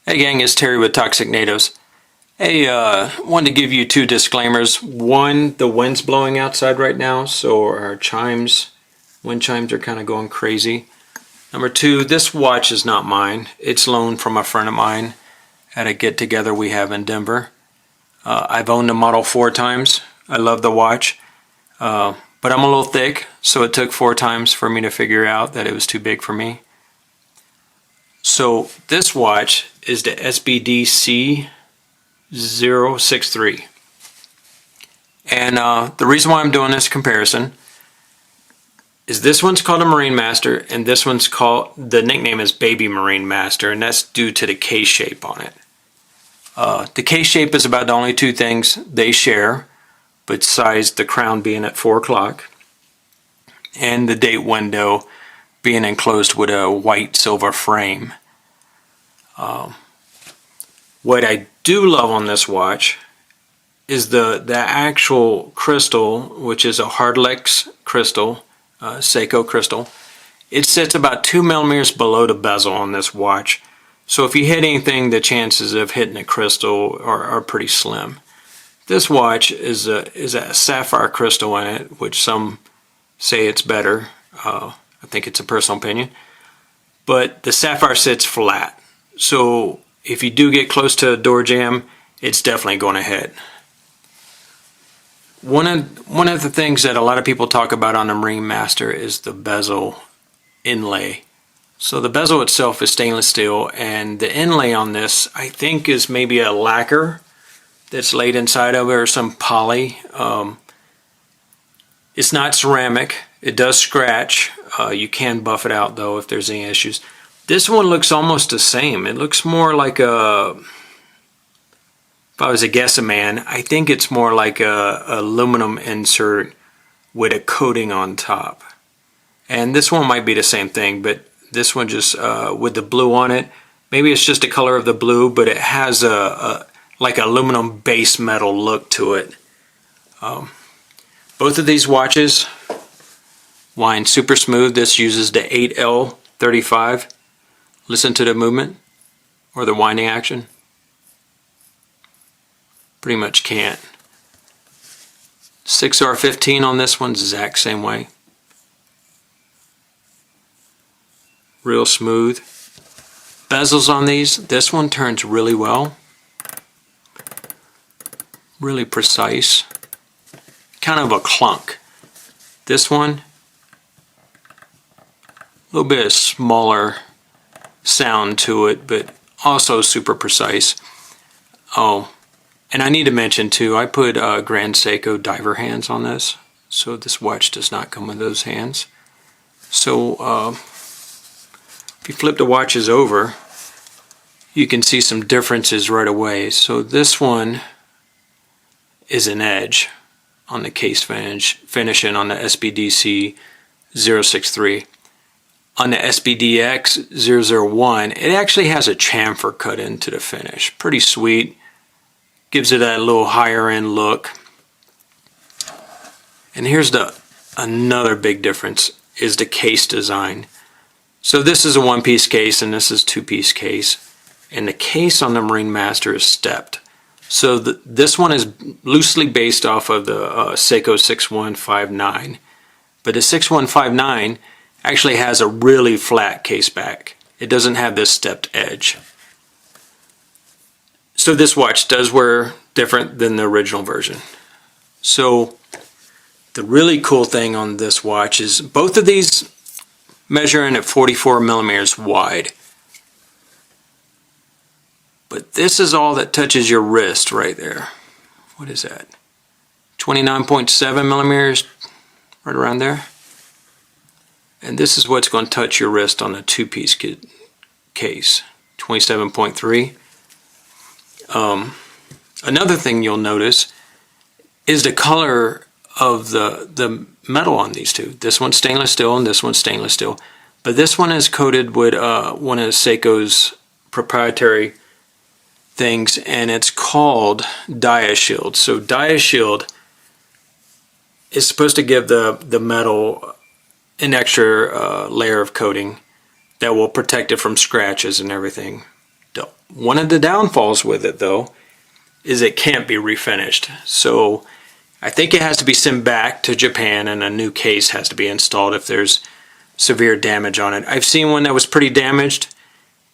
Hey gang, it's Terry with Toxic Natives. Hey, wanted to give you two disclaimers. One, the wind's blowing outside right now, so our wind chimes are kind of going crazy. Number two, this watch is not mine. It's loaned from a friend of mine at a get-together we have in Denver. I've owned the model 4 times. I love the watch, but I'm a little thick, so it took 4 times for me to figure out that it was too big for me. So this watch is the SBDC063. And the reason why I'm doing this comparison is this one's called a Marinemaster, and this one's called, the nickname is Baby Marinemaster, and that's due to the case shape on it. The case shape is about the only two things they share, besides the crown being at 4 o'clock and the date window being enclosed with a white silver frame. What I do love on this watch is the actual crystal, which is a Hardlex crystal, Seiko crystal. It sits about 2 millimeters below the bezel on this watch. So if you hit anything, the chances of hitting a crystal are pretty slim. This watch is a sapphire crystal in it, which some say it's better. I think it's a personal opinion. But the sapphire sits flat. So if you do get close to a door jamb, it's definitely going to hit. One of the things that a lot of people talk about on the Marinemaster is the bezel inlay. So the bezel itself is stainless steel, and the inlay on this I think is maybe a lacquer that's laid inside of it, or some poly. It's not ceramic. It does scratch. You can buff it out though if there's any issues. This one looks almost the same. It looks more like a, if I was a guessing man, I think it's more like a aluminum insert with a coating on top. And this one might be the same thing, but this one just with the blue on it, maybe it's just the color of the blue, but it has a like aluminum base metal look to it. Both of these watches wind super smooth. This uses the 8L35. Listen to the movement or the winding action. Pretty much can't. 6R15 on this one, exact same way. Real smooth. Bezels on these, this one turns really well. Really precise. Kind of a clunk. This one, a little bit smaller sound to it, but also super precise. Oh, and I need to mention too, I put Grand Seiko diver hands on this, so this watch does not come with those hands. So if you flip the watches over, you can see some differences right away. So this one is an edge on the case finishing on the SBDC063. On the SBDX001, it actually has a chamfer cut into the finish. Pretty sweet. Gives it a little higher end look. And here's another big difference is the case design. So this is a 1-piece case and this is 2-piece case. And the case on the Marinemaster is stepped. So this one is loosely based off of the Seiko 6159. But the 6159 actually has a really flat case back. It doesn't have this stepped edge. So this watch does wear different than the original version. So the really cool thing on this watch is both of these measuring at 44 millimeters wide. But this is all that touches your wrist right there. What is that? 29.7 millimeters, right around there. And this is what's going to touch your wrist on the 2-piece case, 27.3. Another thing you'll notice is the color of the metal on these two. This one's stainless steel and this one's stainless steel. But this one is coated with one of Seiko's proprietary things, and it's called Dia-Shield. So Dia-Shield is supposed to give the metal an extra layer of coating that will protect it from scratches and everything. One of the downfalls with it though is it can't be refinished. So I think it has to be sent back to Japan and a new case has to be installed if there's severe damage on it. I've seen one that was pretty damaged,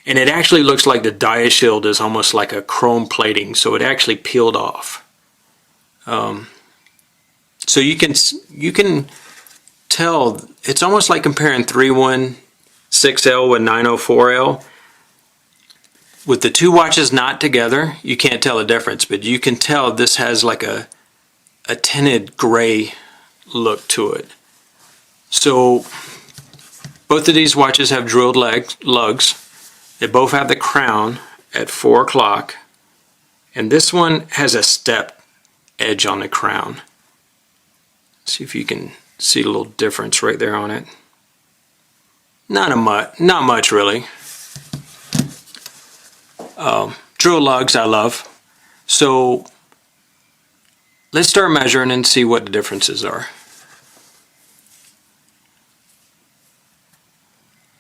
and it actually looks like the diashield is almost like a chrome plating, so it actually peeled off. So you can tell, it's almost like comparing 316L with 904L. With the two watches not together, you can't tell the difference, but you can tell this has like a tinted gray look to it. So both of these watches have drilled lugs. They both have the crown at 4 o'clock, and this one has a step edge on the crown. See if you can see a little difference right there on it. Not much really. Drill lugs I love. So let's start measuring and see what the differences are.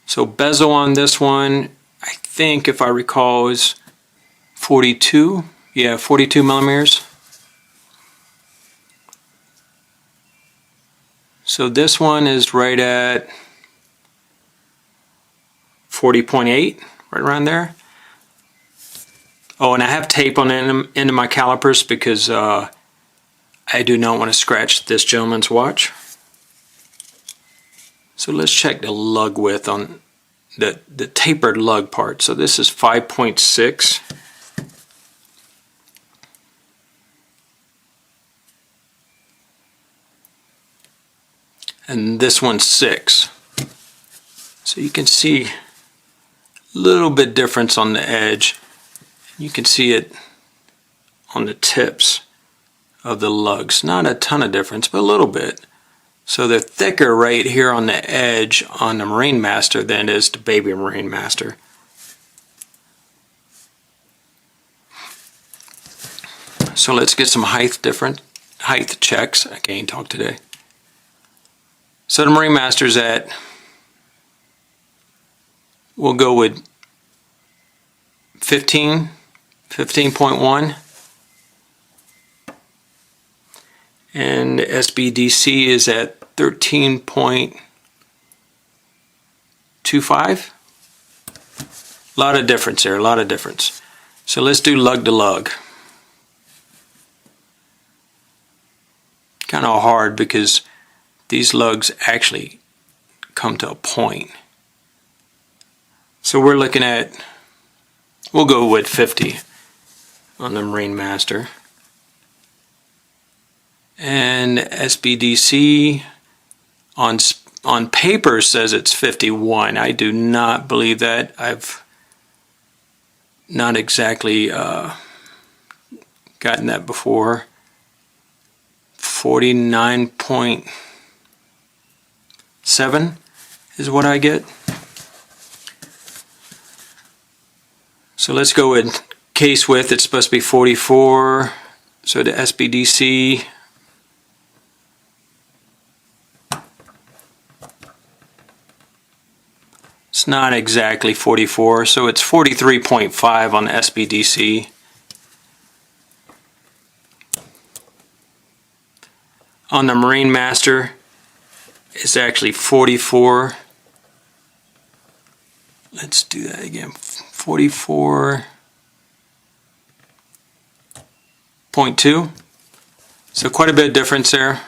So bezel on this one, I think if I recall, is 42. Yeah, 42 millimeters. So this one is right at 40.8, right around there. Oh, and I have tape on the end of my calipers because I do not want to scratch this gentleman's watch. So let's check the lug width on the tapered lug part. So this is 5.6. And this one's 6. So you can see a little bit difference on the edge. You can see it on the tips of the lugs. Not a ton of difference, but a little bit. So they're thicker right here on the edge on the Marinemaster than it is the baby Marinemaster. So let's get some height checks. I can't talk today. So the Marinemaster's at, we'll go with 15.1, and SBDC is at 13.25. A lot of difference there, a lot of difference. So let's do lug to lug. Kind of hard because these lugs actually come to a point. So we're looking at, we'll go with 50 on the Marinemaster. And SBDC on paper says it's 51. I do not believe that. I've not exactly gotten that before. 49.7 is what I get. So let's go with case width. It's supposed to be 44. So the SBDC, it's not exactly 44, so it's 43.5 on the SBDC. On the Marinemaster, it's actually 44. Let's do that again. 44.2. So quite a bit of difference there.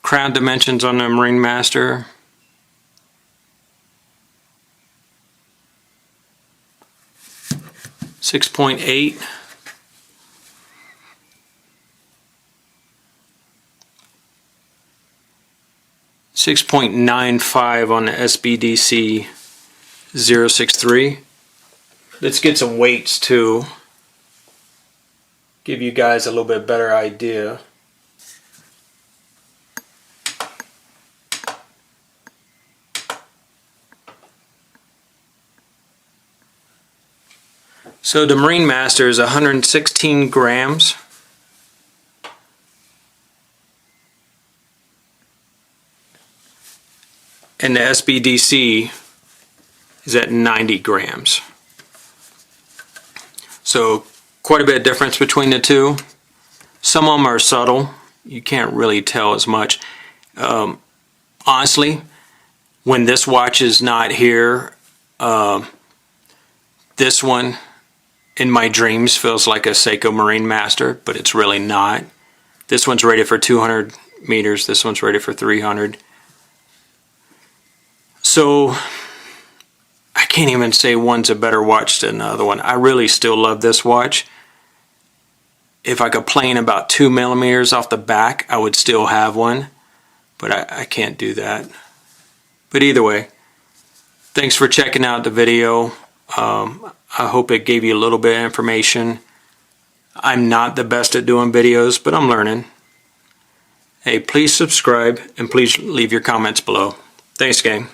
Crown dimensions on the Marinemaster. .8. 6.95 on the SBDC063. Let's get some weights too. Give you guys a little bit better idea. So the Marinemaster is 116 grams. And the SBDC is at 90 grams. So quite a bit of difference between the two. Some of them are subtle. You can't really tell as much. Honestly, when this watch is not here, this one in my dreams feels like a Seiko Marinemaster, but it's really not. This one's rated for 200 meters. This one's rated for 300. So I can't even say one's a better watch than the other one. I really still love this watch. If I could plane about 2 millimeters off the back, I would still have one, but I can't do that. But either way, thanks for checking out the video. I hope it gave you a little bit of information. I'm not the best at doing videos, but I'm learning. Hey, please subscribe and please leave your comments below. Thanks, gang.